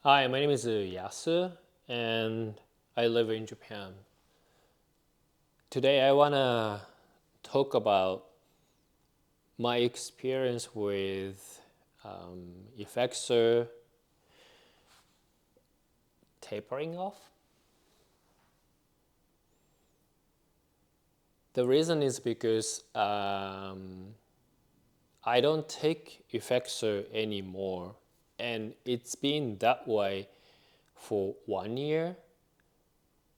Hi, my name is Yasu, and I live in Japan. Today, I want to talk about my experience with Effexor tapering off. The reason is because I don't take Effexor anymore, and it's been that way for 1 year,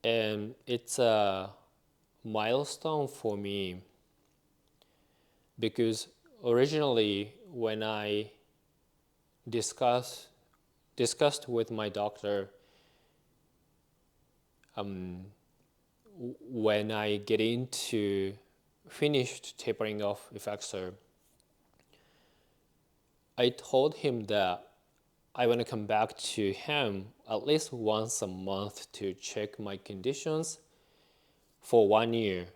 and it's a milestone for me because originally when I discuss, discussed with my doctor when I get into finished tapering off Effexor, I told him that I want to come back to him at least once a month to check my conditions for 1 year.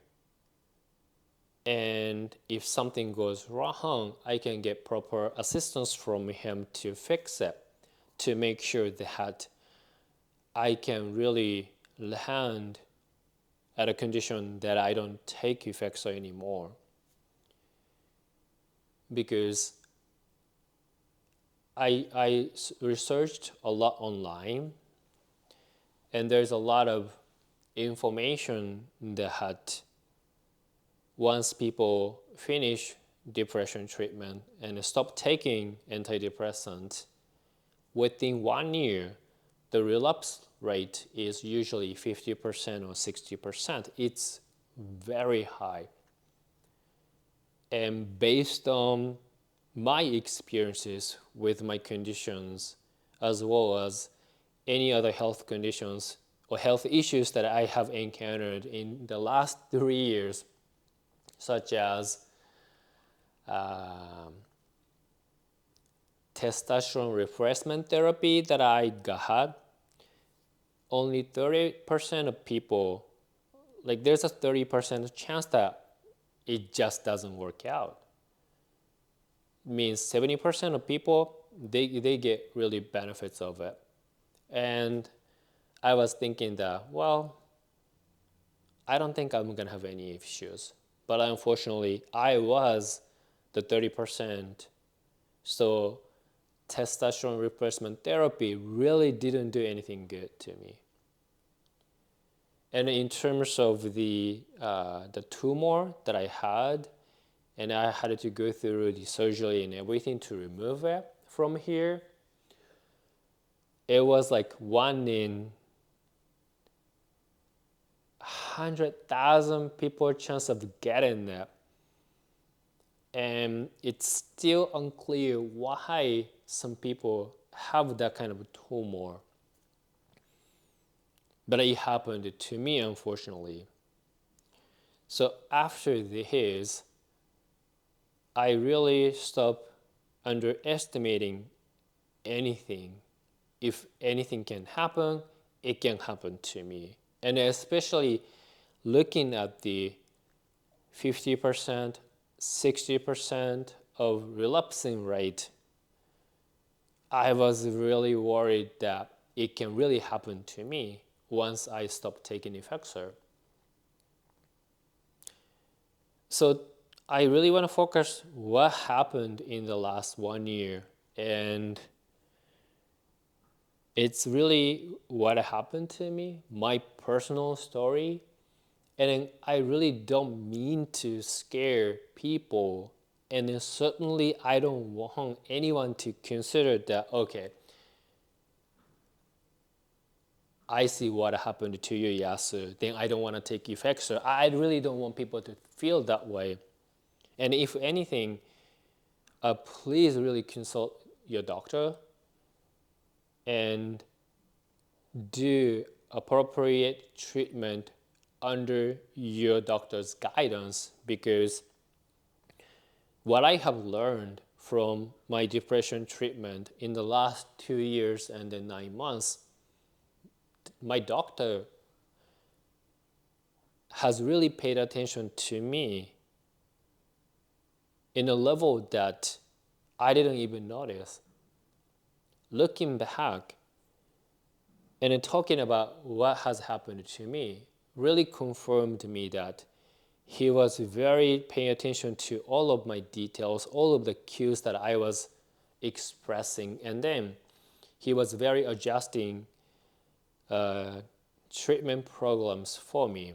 And if something goes wrong, I can get proper assistance from him to fix it, to make sure that I can really land at a condition that I don't take Effexor anymore. Because I researched a lot online, and there's a lot of information that once people finish depression treatment and stop taking antidepressant, within 1 year, the relapse rate is usually 50% or 60%. It's very high. And based on my experiences with my conditions, as well as any other health conditions or health issues that I have encountered in the last 3 years, such as testosterone replacement therapy that I got, only 30% of people, like there's a 30% chance that it just doesn't work out. It means 70% of people, they get really benefits of it. And I was thinking that, well, I don't think I'm gonna have any issues. But unfortunately, I was the 30%. So testosterone replacement therapy really didn't do anything good to me. And in terms of the tumor that I had, and I had to go through the surgery and everything to remove it from here, it was like 1 in 100,000 people chance of getting it. And it's still unclear why some people have that kind of tumor. But it happened to me, unfortunately. So after this, I really stopped underestimating anything. If anything can happen, it can happen to me. And especially looking at the 50%, 60% of relapsing rate, I was really worried that it can really happen to me once I stop taking Effexor. So I really want to focus what happened in the last 1 year, and it's really what happened to me, my personal story. And I really don't mean to scare people, and then certainly I don't want anyone to consider that, okay, I see what happened to you, Yasu, then I don't want to take Effexor. I really don't want people to feel that way. And if anything, please really consult your doctor and do appropriate treatment under your doctor's guidance, because what I have learned from my depression treatment in the last 2 years and then 9 months, my doctor has really paid attention to me in a level that I didn't even notice. Looking back, And then talking about what has happened to me really confirmed me that he was very paying attention to all of my details, all of the cues that I was expressing, and then he was very adjusting treatment programs for me.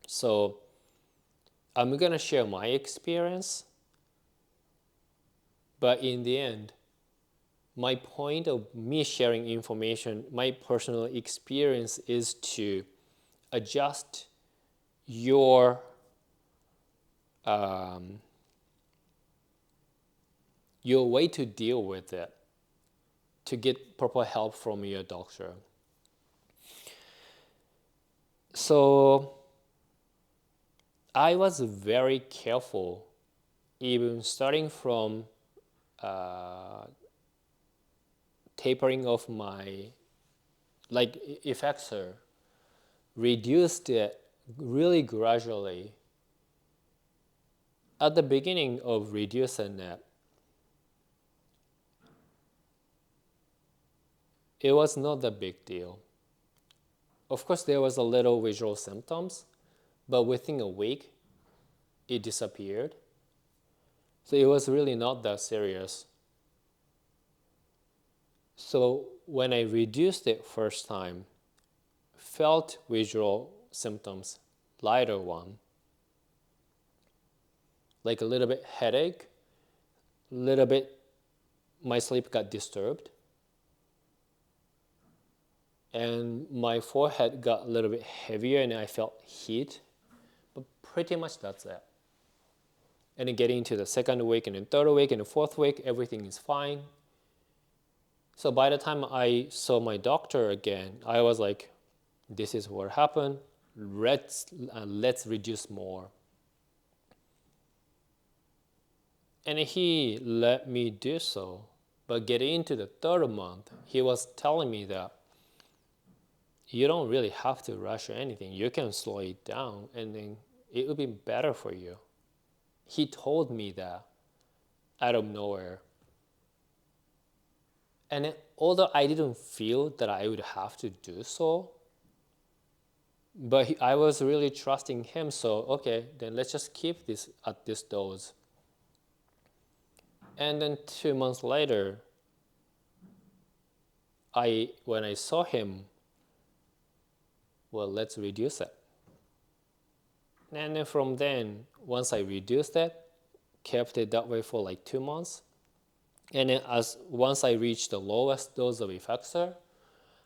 So I'm gonna share my experience, but in the end, my point of me sharing information, my personal experience is to adjust your your way to deal with it to get proper help from your doctor. So I was very careful, even starting from tapering of my like Effexor, reduced it really gradually. At the beginning of reducing it was not a big deal. Of course, there was a little visual symptoms, but within a week, it disappeared. So it was really not that serious. So when I reduced it first time, felt visual symptoms, lighter one, like a little bit headache, little bit my sleep got disturbed, and my forehead got a little bit heavier and I felt heat, but pretty much that's it. And then getting into the second week and then third week and the fourth week, everything is fine. So by the time I saw my doctor again, I was like, this is what happened. Let's reduce more. And he let me do so. But getting into the third month, he was telling me that you don't really have to rush or anything. You can slow it down and then it will be better for you. He told me that out of nowhere. And then, although I didn't feel that I would have to do so, but I was really trusting him. So, okay, then let's just keep this at this dose. And then 2 months later, when I saw him, well, let's reduce it. And then from then, once I reduced it, kept it that way for like 2 months. And then once I reached the lowest dose of Effexor,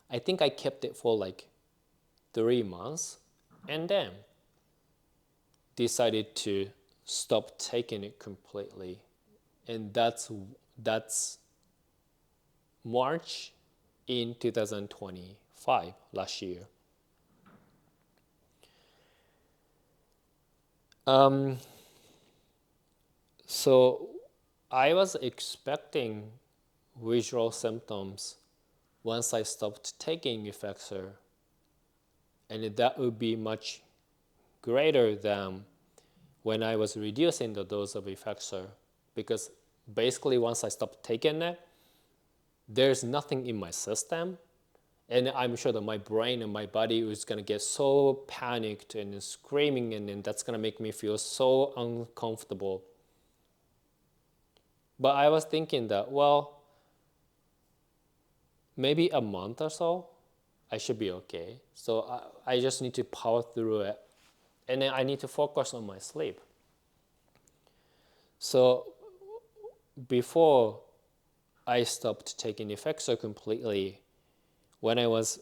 I think I kept it for like 3 months and then decided to stop taking it completely. And that's March in 2025, last year. So I was expecting visual symptoms once I stopped taking Effexor, and that would be much greater than when I was reducing the dose of Effexor, because basically once I stopped taking it, there's nothing in my system, and I'm sure that my brain and my body is going to get so panicked and screaming, and then that's going to make me feel so uncomfortable. But I was thinking that, well, maybe a month or so, I should be okay. So I just need to power through it. And then I need to focus on my sleep. So before I stopped taking Effexor completely, when I was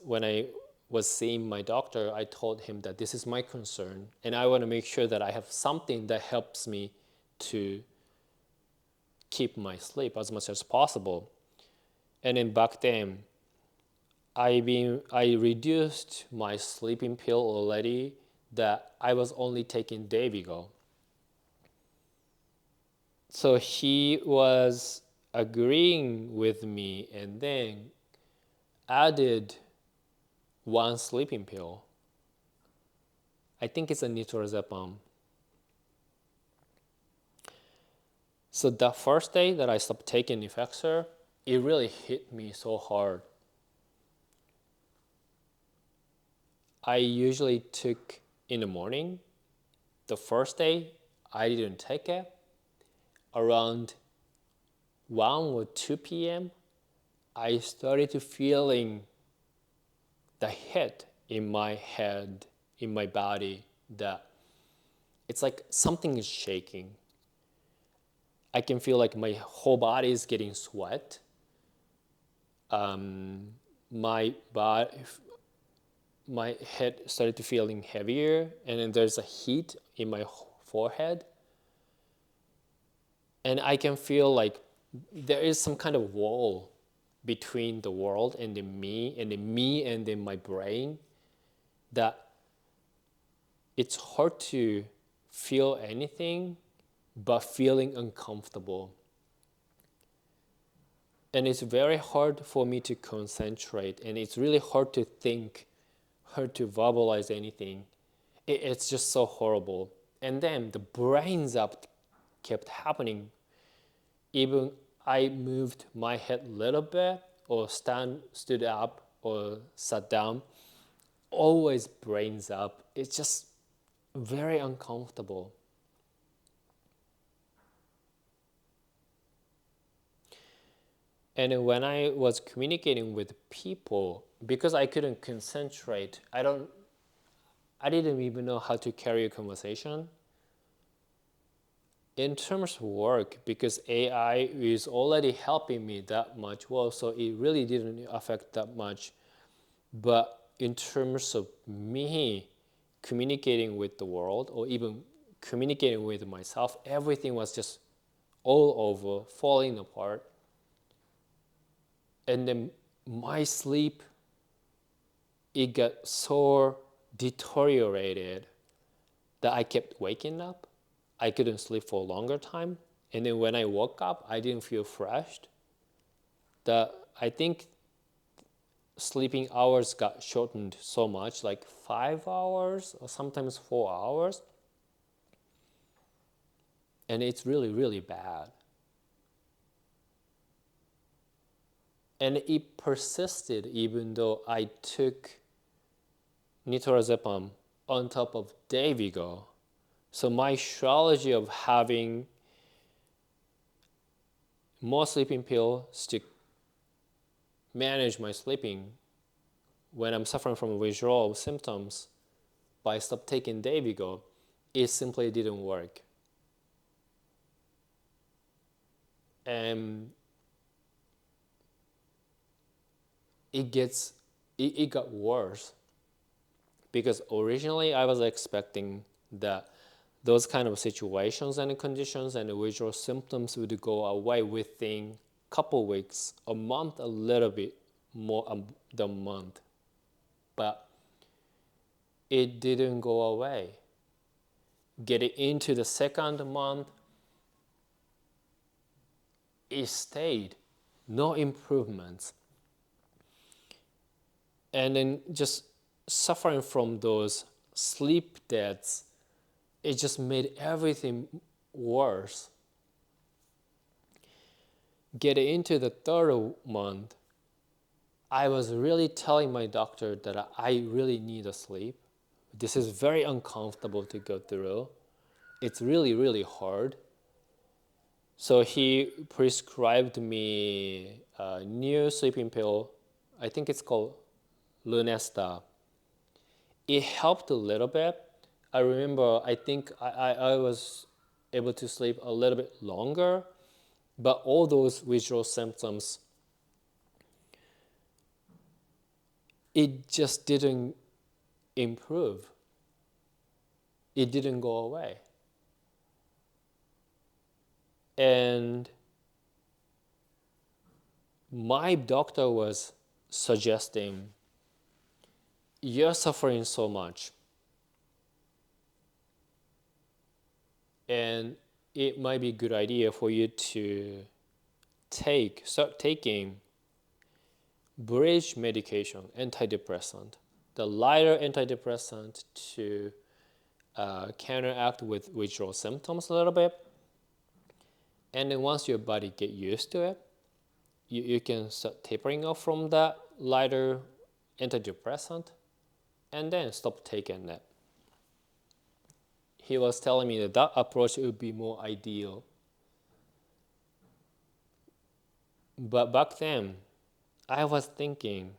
seeing my doctor, I told him that this is my concern, and I want to make sure that I have something that helps me to keep my sleep as much as possible. And then back then, I reduced my sleeping pill already, that I was only taking Dayvigo. So he was agreeing with me and then added one sleeping pill. I think it's a nitrazepam. So the first day that I stopped taking Effexor, it really hit me so hard. I usually took in the morning. The first day, I didn't take it. Around 1 or 2 p.m., I started to feeling the hit in my head, in my body, that it's like something is shaking. I can feel like my whole body is getting sweat. My body, my head started to feeling heavier, and then there's a heat in my forehead. And I can feel like there is some kind of wall between the world and the me and then my brain, that it's hard to feel anything but feeling uncomfortable. And it's very hard for me to concentrate, and it's really hard to think, hard to verbalize anything. It's just so horrible. And then the brains up kept happening. Even I moved my head a little bit, or stood up or sat down, always brains up. It's just very uncomfortable. And when I was communicating with people, because I couldn't concentrate, I didn't even know how to carry a conversation. In terms of work, because AI is already helping me that much well, so it really didn't affect that much. But in terms of me communicating with the world, or even communicating with myself, everything was just all over, falling apart. And then my sleep, it got so deteriorated that I kept waking up. I couldn't sleep for a longer time. And then when I woke up, I didn't feel fresh. I think sleeping hours got shortened so much, like 5 hours or sometimes 4 hours. And it's really, really bad. And it persisted even though I took nitarazepam on top of Dayvigo. So my strategy of having more sleeping pills to manage my sleeping when I'm suffering from withdrawal symptoms by stop taking Dayvigo, it simply didn't work. And it got worse, because originally I was expecting that those kind of situations and conditions and withdrawal symptoms would go away within a couple weeks, a month, a little bit more than a month. But it didn't go away. Getting into the second month, it stayed, no improvements. And then just suffering from those sleep debts, it just made everything worse. Getting into the third month, I was really telling my doctor that I really need a sleep. This is very uncomfortable to go through. It's really, really hard. So he prescribed me a new sleeping pill. I think it's called Lunesta. It helped a little bit. I remember, I think I was able to sleep a little bit longer, but all those withdrawal symptoms, it just didn't improve. It didn't go away. And my doctor was suggesting, you're suffering so much, and it might be a good idea for you to start taking bridge medication, antidepressant, the lighter antidepressant to counteract with withdrawal symptoms a little bit. And then once your body get used to it, you can start tapering off from that lighter antidepressant and then stop taking it. He was telling me that approach would be more ideal. But back then, I was thinking,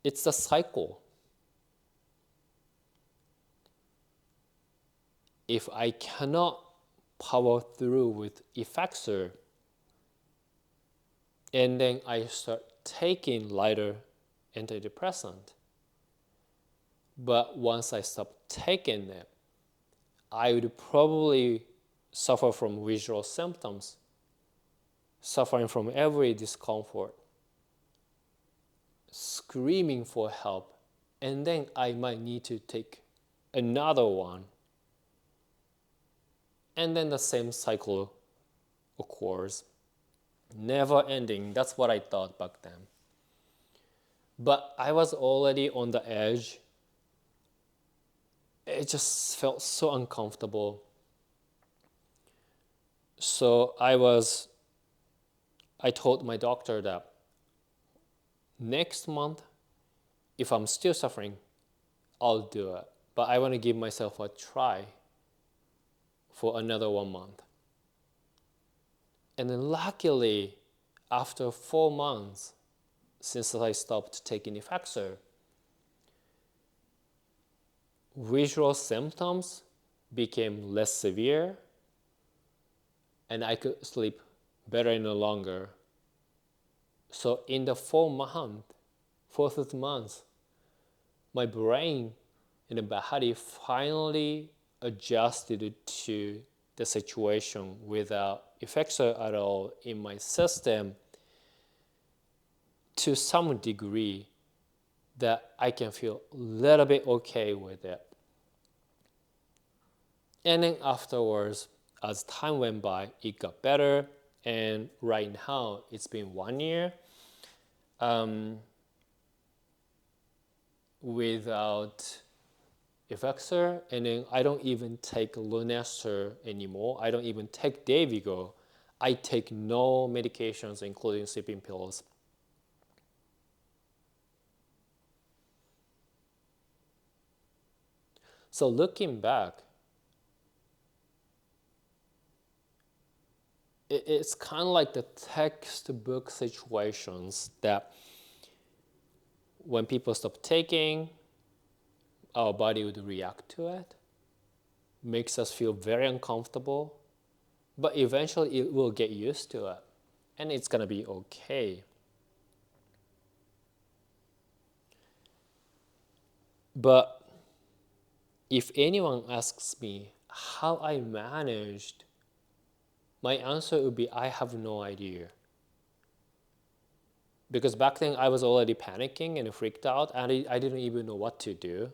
it's a cycle. If I cannot power through with Effexor, and then I start taking lighter antidepressant, but once I stop taking it, I would probably suffer from visual symptoms, suffering from every discomfort, screaming for help, and then I might need to take another one. And then the same cycle occurs. Never ending. That's what I thought back then. But I was already on the edge. It just felt so uncomfortable. So I told my doctor that next month, if I'm still suffering, I'll do it. But I want to give myself a try for another 1 month. And then luckily, after 4 months since I stopped taking Effexor, visual symptoms became less severe and I could sleep better and longer. So in the 4th month, my brain and the body finally adjusted to the situation without Effexor at all in my system to some degree that I can feel a little bit okay with it. And then afterwards, as time went by, it got better. And right now, it's been 1 year without Effexor, and then I don't even take Lunester anymore. I don't even take Dayvigo. I take no medications, including sleeping pills. So looking back, it's kind of like the textbook situations that when people stop taking, our body would react to it, makes us feel very uncomfortable, but eventually it will get used to it, and it's gonna be okay. But if anyone asks me how I managed, my answer would be I have no idea. Because back then I was already panicking and freaked out, and I didn't even know what to do.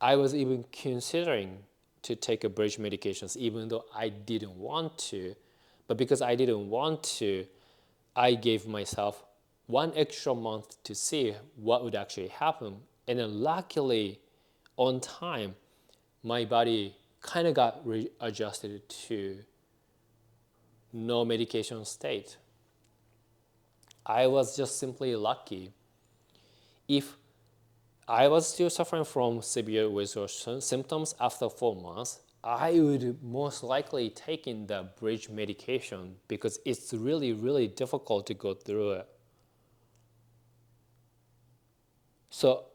I was even considering to take a bridge medications even though I didn't want to. But because I didn't want to, I gave myself 1 extra month to see what would actually happen. And then luckily, on time, my body kind of got readjusted to no medication state. I was just simply lucky. If I was still suffering from severe withdrawal symptoms after 4 months, I would most likely take in the bridge medication because it's really, really difficult to go through it. So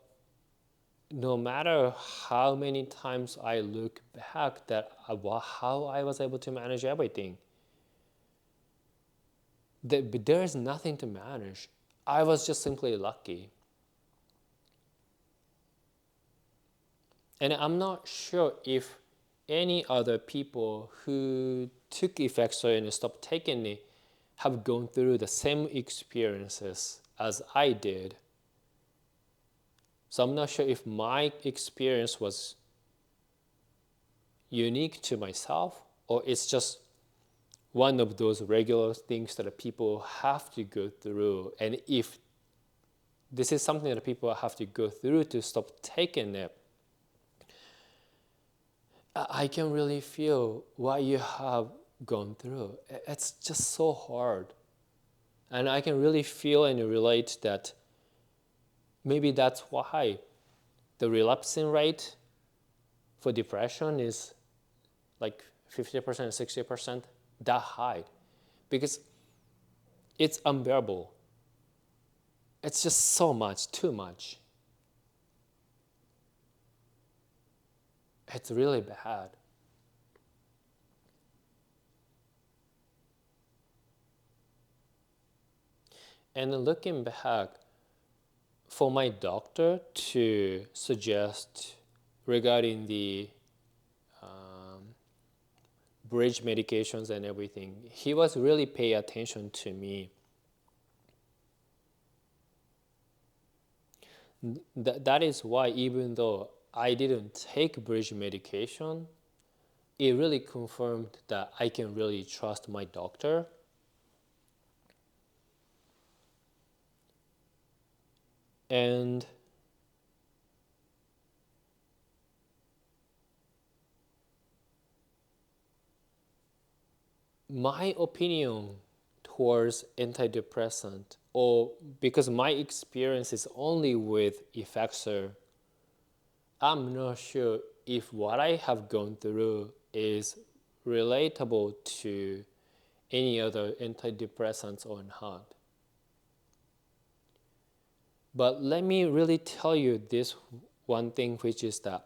no matter how many times I look back that how I was able to manage everything, there is nothing to manage. I was just simply lucky. And I'm not sure if any other people who took Effexor and stopped taking it have gone through the same experiences as I did. So I'm not sure if my experience was unique to myself or it's just one of those regular things that people have to go through. And if this is something that people have to go through to stop taking it, I can really feel what you have gone through. It's just so hard. And I can really feel and relate that Maybe that's why the relapsing rate for depression is like 50%, 60%, that high, because it's unbearable. It's just so much, too much. It's really bad. And looking back, for my doctor to suggest regarding the bridge medications and everything, he was really paying attention to me. That is why, even though I didn't take bridge medication, it really confirmed that I can really trust my doctor. And my opinion towards antidepressant, or because my experience is only with Effexor, I'm not sure if what I have gone through is relatable to any other antidepressants or not. But let me really tell you this one thing, which is that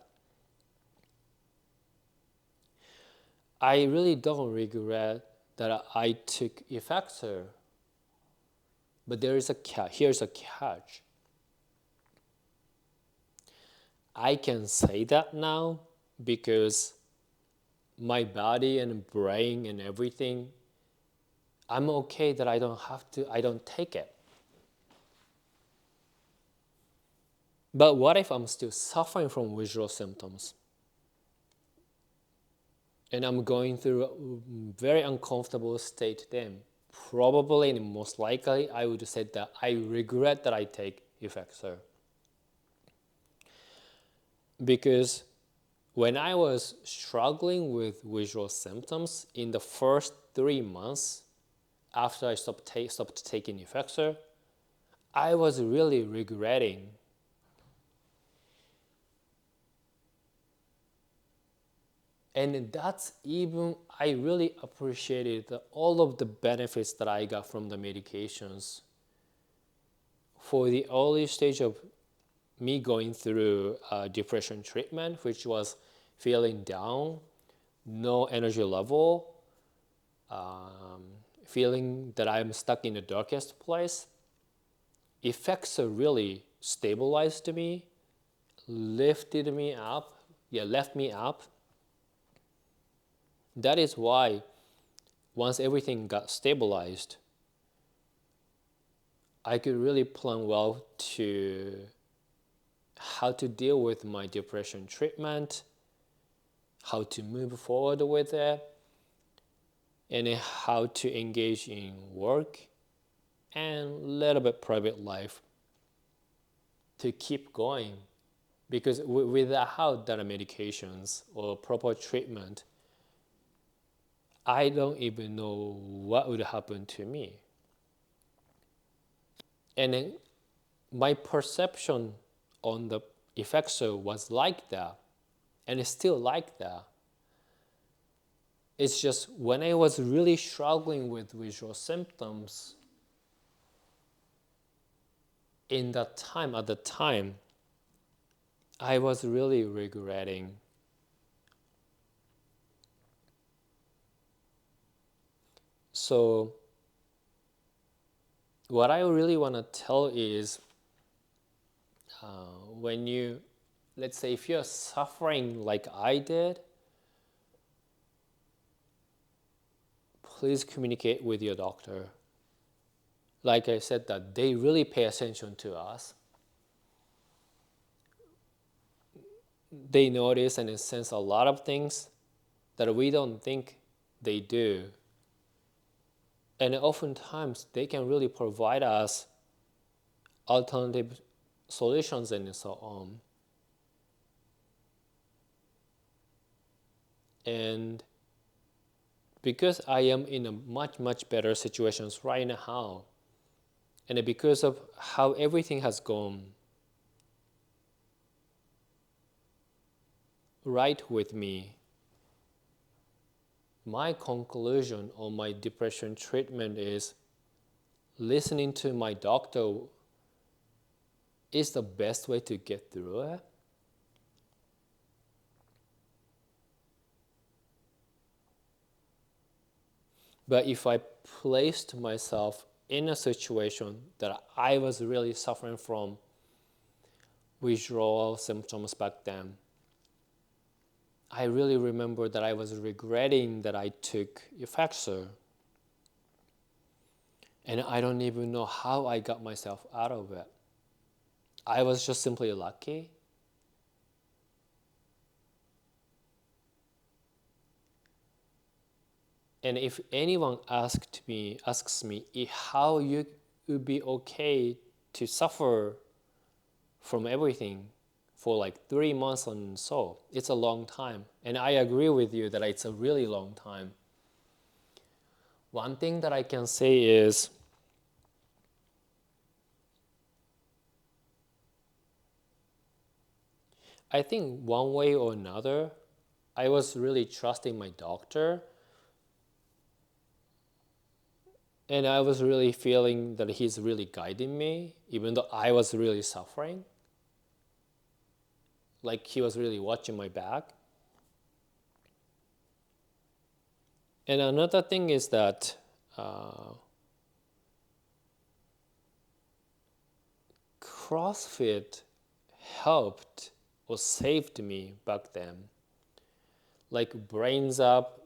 I really don't regret that I took Effexor. But there is a catch. Here's a catch. I can say that now because my body and brain and everything, I'm okay that I don't take it. But what if I'm still suffering from visual symptoms? And I'm going through a very uncomfortable state then. Probably and most likely, I would say that I regret that I take Effexor. Because when I was struggling with visual symptoms in the first 3 months after I stopped taking Effexor, I was really regretting. And that's even, I really appreciated all of the benefits that I got from the medications. For the early stage of me going through depression treatment, which was feeling down, no energy level, feeling that I'm stuck in the darkest place, Effexor really stabilized me, lifted me up, left me up. That is why once everything got stabilized, I could really plan well to how to deal with my depression treatment, how to move forward with it, and how to engage in work and a little bit private life to keep going. Because without that medications or proper treatment, I don't even know what would happen to me. And then my perception on the Effexor was like that, and it's still like that. It's just when I was really struggling with visual symptoms at the time, I was really regretting. So what I really want to tell is when you, let's say if you're suffering like I did, please communicate with your doctor. Like I said, that they really pay attention to us. They notice and sense a lot of things that we don't think they do. And oftentimes they can really provide us alternative solutions and so on. And because I am in a much better situations right now, and because of how everything has gone, right with me. My conclusion on my depression treatment is listening to my doctor is the best way to get through it. But if I placed myself in a situation that I was really suffering from withdrawal symptoms back then, I really remember that I was regretting that I took Effexor. And I don't even know how I got myself out of it. I was just simply lucky. And if anyone asks me how you would be okay to suffer from everything for like 3 months and so, it's a long time. And I agree with you that it's a really long time. One thing that I can say is I think one way or another, I was really trusting my doctor. And I was really feeling that he's really guiding me, even though I was really suffering. Like he was really watching my back. And another thing is that CrossFit helped or saved me back then. Like brains up,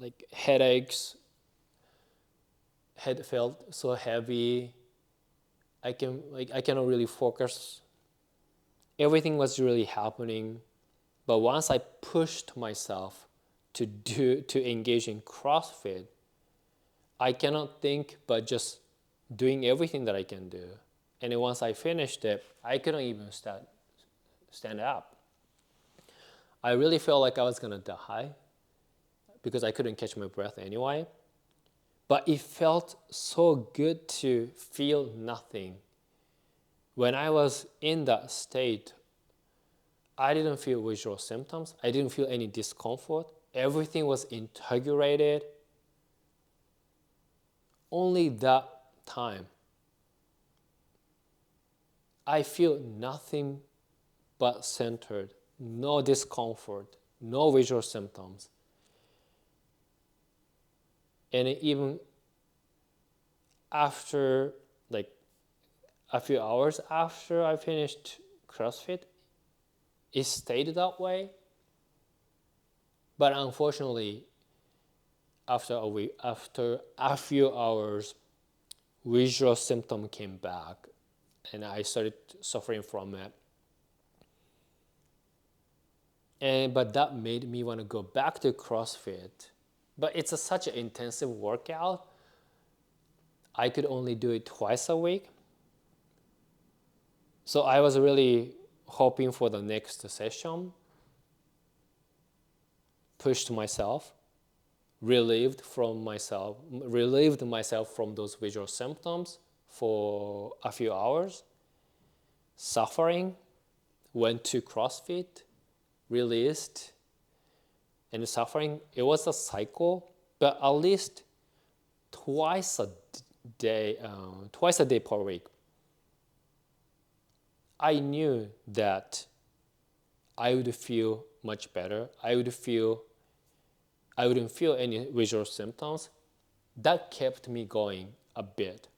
like headaches, head felt so heavy. I cannot really focus. Everything was really happening. But once I pushed myself to engage in CrossFit, I cannot think but just doing everything that I can do. And then once I finished it, I couldn't even stand up. I really felt like I was gonna die because I couldn't catch my breath anyway. But it felt so good to feel nothing. When I was in that state, I didn't feel visual symptoms. I didn't feel any discomfort. Everything was integrated. Only that time, I feel nothing but centered, no discomfort, no visual symptoms. And even after, like a few hours after I finished CrossFit, it stayed that way. But unfortunately, after a few hours, visual symptom came back, and I started suffering from it. But that made me want to go back to CrossFit. But it's such an intensive workout. I could only do it twice a week. So I was really hoping for the next session, pushed myself, relieved myself from those visual symptoms for a few hours, suffering, went to CrossFit, released, and suffering. It was a cycle, but at least twice a day per week, I knew that I would feel much better. I wouldn't feel any visual symptoms. That kept me going a bit.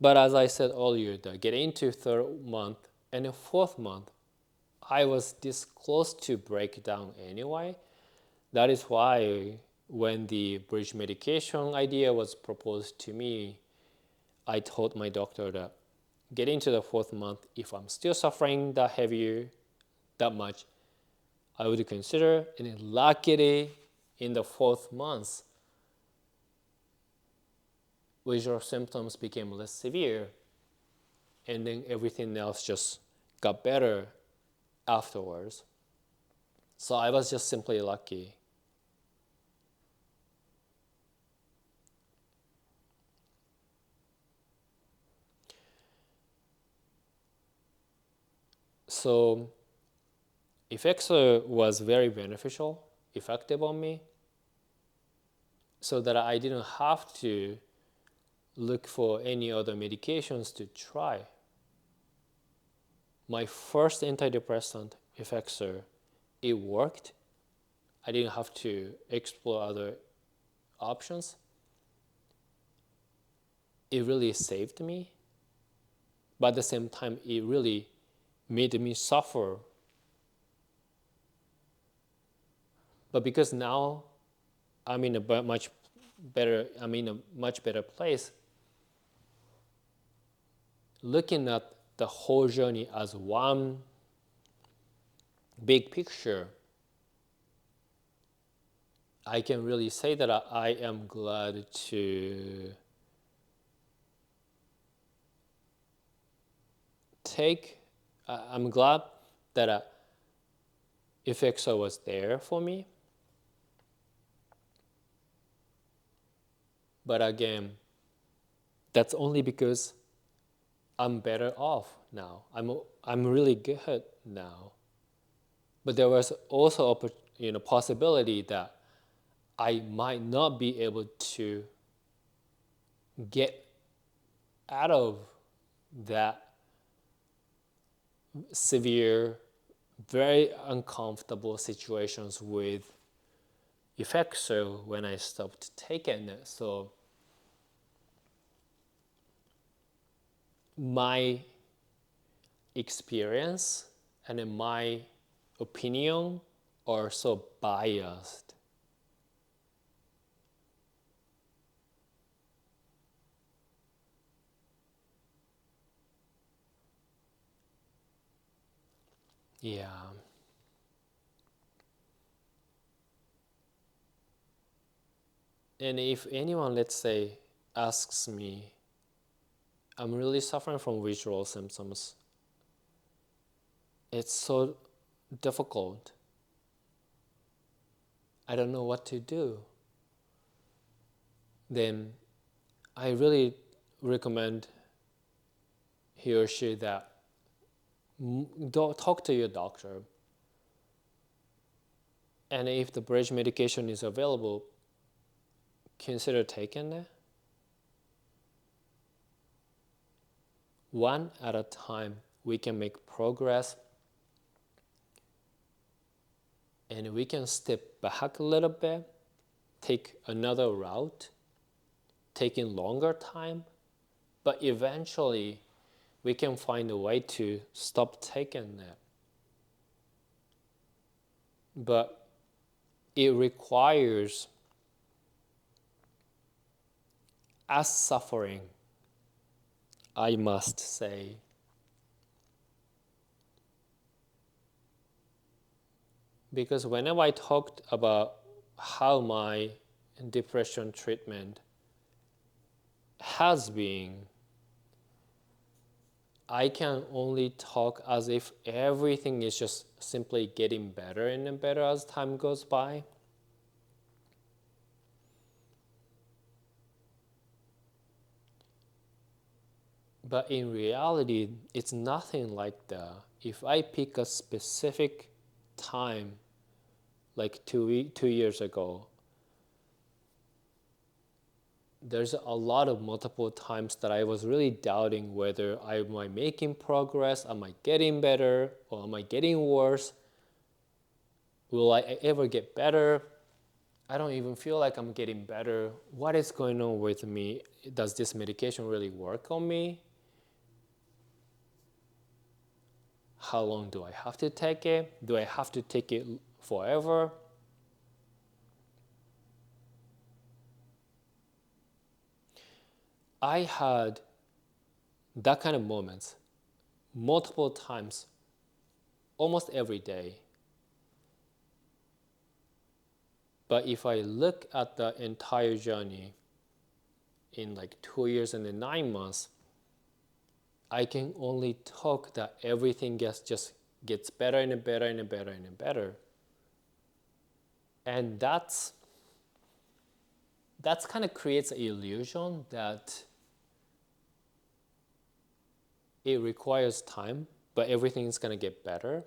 But as I said earlier, getting into third month and the fourth month, I was this close to breakdown anyway. That is why when the bridge medication idea was proposed to me, I told my doctor that getting into the fourth month, if I'm still suffering that much, I would consider. And then luckily, in the fourth month, visual symptoms became less severe, and then everything else just got better afterwards. So I was just simply lucky. So Effexor was very beneficial, effective on me, so that I didn't have to look for any other medications to try. My first antidepressant, Effexor, it worked. I didn't have to explore other options. It really saved me, but at the same time, it really made me suffer. But because now I'm in a much better place, looking at the whole journey as one big picture, I can really say that I am glad to I'm glad that Effexor was there for me. But again, that's only because I'm better off now. I'm really good now. But there was also a possibility that I might not be able to get out of that severe, very uncomfortable situations with Effexor when I stopped taking it. So my experience and my opinion are so biased. Yeah. And if anyone, let's say, asks me, I'm really suffering from withdrawal symptoms, it's so difficult. I don't know what to do. Then I really recommend he or she that don't talk to your doctor. And if the bridge medication is available, consider taking it. One at a time, we can make progress, and we can step back a little bit, take another route, taking longer time, but eventually we can find a way to stop taking it. But it requires us suffering, I must say. Because whenever I talked about how my depression treatment has been, I can only talk as if everything is just simply getting better and better as time goes by. But in reality, it's nothing like that. If I pick a specific time, like 2 years ago, there's a lot of multiple times that I was really doubting whether am I making progress, am I getting better, or am I getting worse? Will I ever get better? I don't even feel like I'm getting better. What is going on with me? Does this medication really work on me? How long do I have to take it? Do I have to take it forever? I had that kind of moments multiple times, almost every day. But if I look at the entire journey in like 2 years and 9 months, I can only talk that everything just gets better and better and better and better. And that's kind of creates an illusion that it requires time, but everything is going to get better.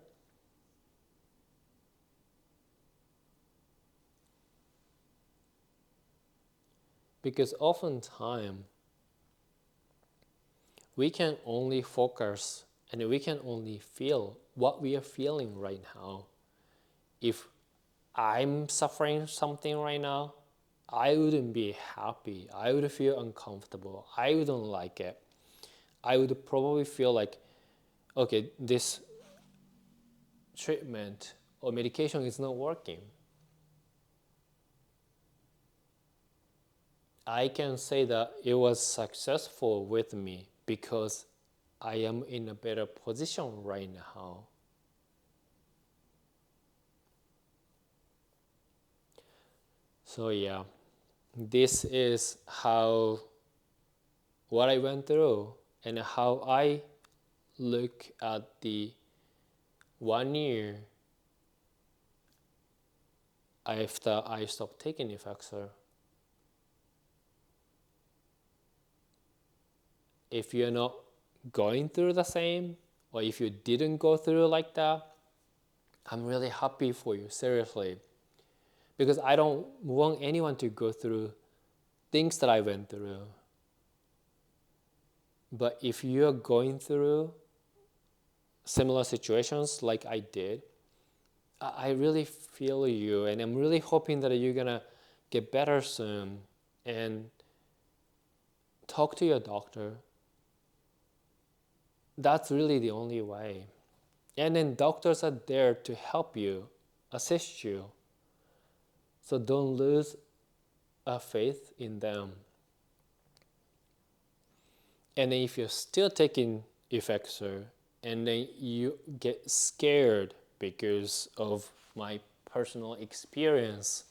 Because oftentimes we can only focus and we can only feel what we are feeling right now. If I'm suffering something right now, I wouldn't be happy. I would feel uncomfortable. I wouldn't like it. I would probably feel like, okay, this treatment or medication is not working. I can say that it was successful with me because I am in a better position right now. So yeah, this is how what I went through and how I look at the 1 year after I stopped taking Effexor. If you're not going through the same, or if you didn't go through like that, I'm really happy for you, seriously. Because I don't want anyone to go through things that I went through. But if you're going through similar situations like I did, I really feel you, and I'm really hoping that you're gonna get better soon. And talk to your doctor. That's really the only way. And then doctors are there to help you, assist you. So don't lose a faith in them. And then if you're still taking Effexor and then you get scared because of my personal experience,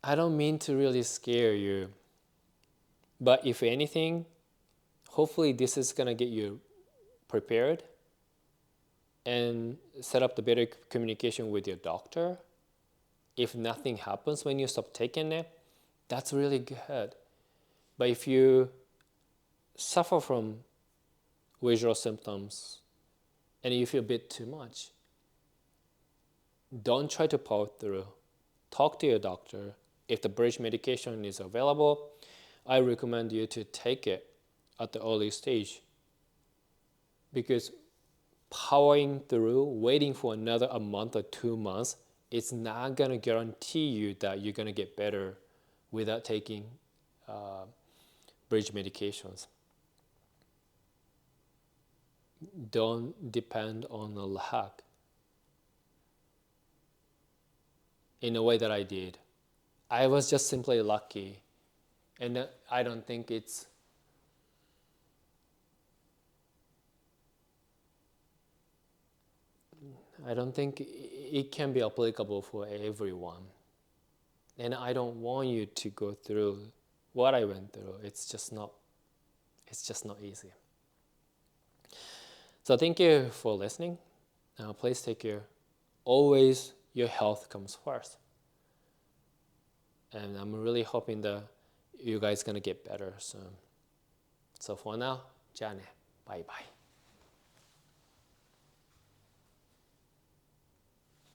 I don't mean to really scare you. But if anything, hopefully this is going to get you prepared and set up the better communication with your doctor. If nothing happens when you stop taking it, that's really good. But if you suffer from visual symptoms and you feel a bit too much, don't try to power through. Talk to your doctor. If the bridge medication is available, I recommend you to take it at the early stage. Because powering through, waiting for another a month or 2 months, it's not going to guarantee you that you're going to get better without taking bridge medications. Don't depend on the luck in a way that I did. I was just simply lucky, and I don't think it can be applicable for everyone. And I don't want you to go through what I went through. It's just not easy. So thank you for listening. Please take care. Always your health comes first. And I'm really hoping that you guys gonna get better soon. So for now, じゃあね。バイバイ。